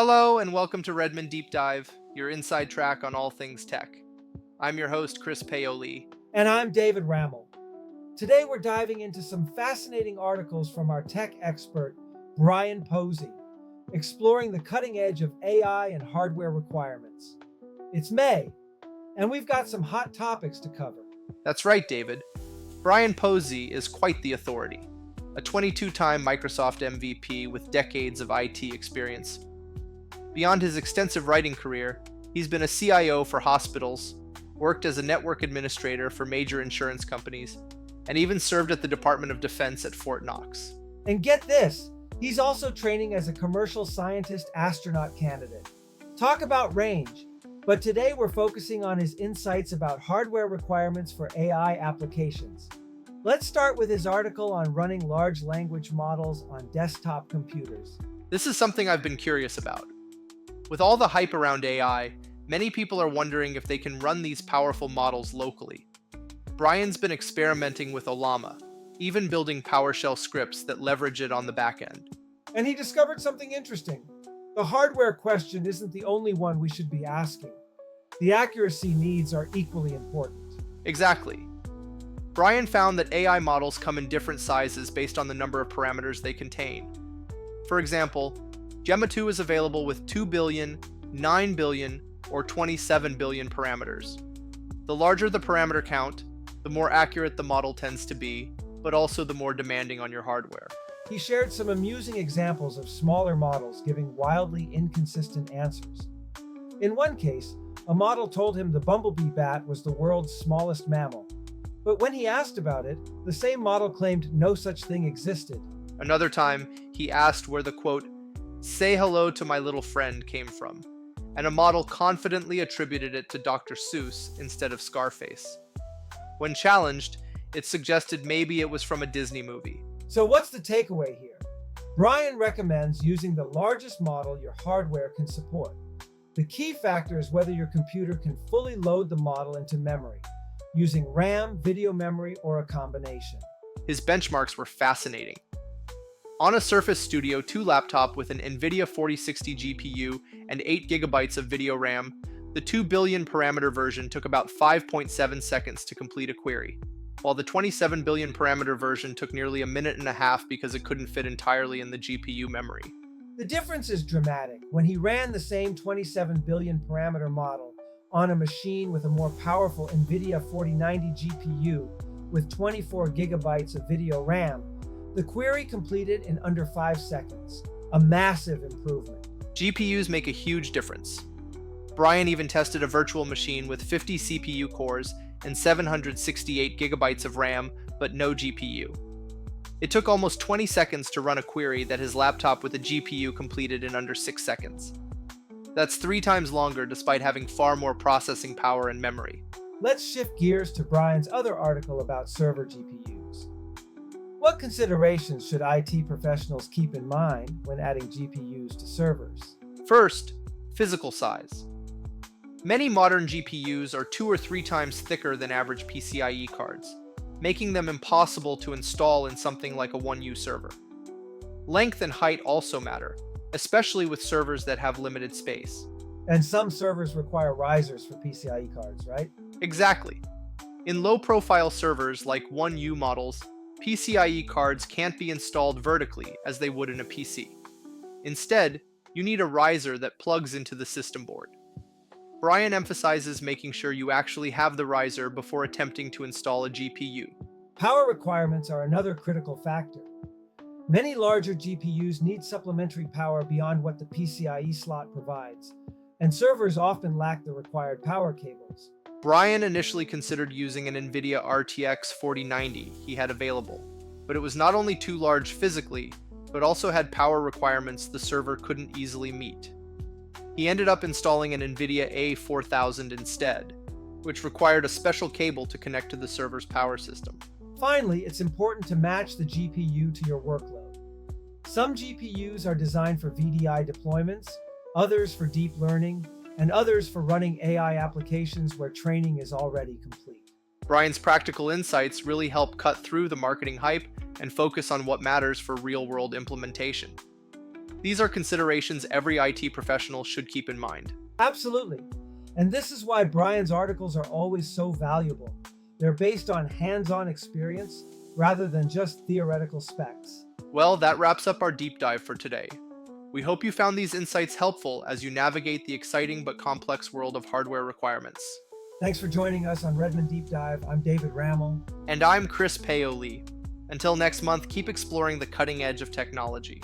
Hello and welcome to Redmond Deep Dive, your inside track on all things tech. I'm your host, Chris Paoli. And I'm David Rammel. Today we're diving into some fascinating articles from our tech expert, Brian Posey, exploring the cutting edge of AI and hardware requirements. It's May, and we've got some hot topics to cover. That's right, David. Brian Posey is quite the authority, a 22-time Microsoft MVP with decades of IT experience. Beyond his extensive writing career, he's been a CIO for hospitals, worked as a network administrator for major insurance companies, and even served at the Department of Defense at Fort Knox. And get this, he's also training as a commercial scientist astronaut candidate. Talk about range, but today we're focusing on his insights about hardware requirements for AI applications. Let's start with his article on running large language models on desktop computers. This is something I've been curious about. With all the hype around AI, many people are wondering if they can run these powerful models locally. Brian's been experimenting with Ollama, even building PowerShell scripts that leverage it on the back end. And he discovered something interesting. The hardware question isn't the only one we should be asking. The accuracy needs are equally important. Exactly. Brian found that AI models come in different sizes based on the number of parameters they contain. For example, Gemma 2 is available with 2 billion, 9 billion, or 27 billion parameters. The larger the parameter count, the more accurate the model tends to be, but also the more demanding on your hardware. He shared some amusing examples of smaller models giving wildly inconsistent answers. In one case, a model told him the bumblebee bat was the world's smallest mammal. But when he asked about it, the same model claimed no such thing existed. Another time, he asked where the quote, "say hello to my little friend" came from, and a model confidently attributed it to Dr. Seuss instead of Scarface. When challenged, it suggested maybe it was from a Disney movie. So what's the takeaway here? Brian recommends using the largest model your hardware can support. The key factor is whether your computer can fully load the model into memory, using RAM, video memory, or a combination. His benchmarks were fascinating. On a Surface Studio 2 laptop with an NVIDIA 4060 GPU and 8 GB of video RAM, the 2 billion parameter version took about 5.7 seconds to complete a query, while the 27 billion parameter version took nearly a minute and a half because it couldn't fit entirely in the GPU memory. The difference is dramatic. When he ran the same 27 billion parameter model on a machine with a more powerful NVIDIA 4090 GPU with 24 gigabytes of video RAM, the query completed in under 5 seconds, a massive improvement. GPUs make a huge difference. Brian even tested a virtual machine with 50 CPU cores and 768 gigabytes of RAM, but no GPU. It took almost 20 seconds to run a query that his laptop with a GPU completed in under 6 seconds. That's 3 times longer despite having far more processing power and memory. Let's shift gears to Brian's other article about server GPUs. What considerations should IT professionals keep in mind when adding GPUs to servers? First, physical size. Many modern GPUs are 2 or 3 times thicker than average PCIe cards, making them impossible to install in something like a 1U server. Length and height also matter, especially with servers that have limited space. And some servers require risers for PCIe cards, right? Exactly. In low-profile servers like 1U models, PCIe cards can't be installed vertically as they would in a PC. Instead, you need a riser that plugs into the system board. Brian emphasizes making sure you actually have the riser before attempting to install a GPU. Power requirements are another critical factor. Many larger GPUs need supplementary power beyond what the PCIe slot provides, and servers often lack the required power cables. Brian initially considered using an NVIDIA RTX 4090 he had available, but it was not only too large physically, but also had power requirements the server couldn't easily meet. He ended up installing an NVIDIA A4000 instead, which required a special cable to connect to the server's power system. Finally, it's important to match the GPU to your workload. Some GPUs are designed for VDI deployments, others for deep learning, and others for running AI applications where training is already complete. Brian's practical insights really help cut through the marketing hype and focus on what matters for real-world implementation. These are considerations every IT professional should keep in mind. Absolutely. And this is why Brian's articles are always so valuable. They're based on hands-on experience rather than just theoretical specs. Well, that wraps up our deep dive for today. We hope you found these insights helpful as you navigate the exciting but complex world of hardware requirements. Thanks for joining us on Redmond Deep Dive. I'm David Rammel. And I'm Chris Paoli. Until next month, keep exploring the cutting edge of technology.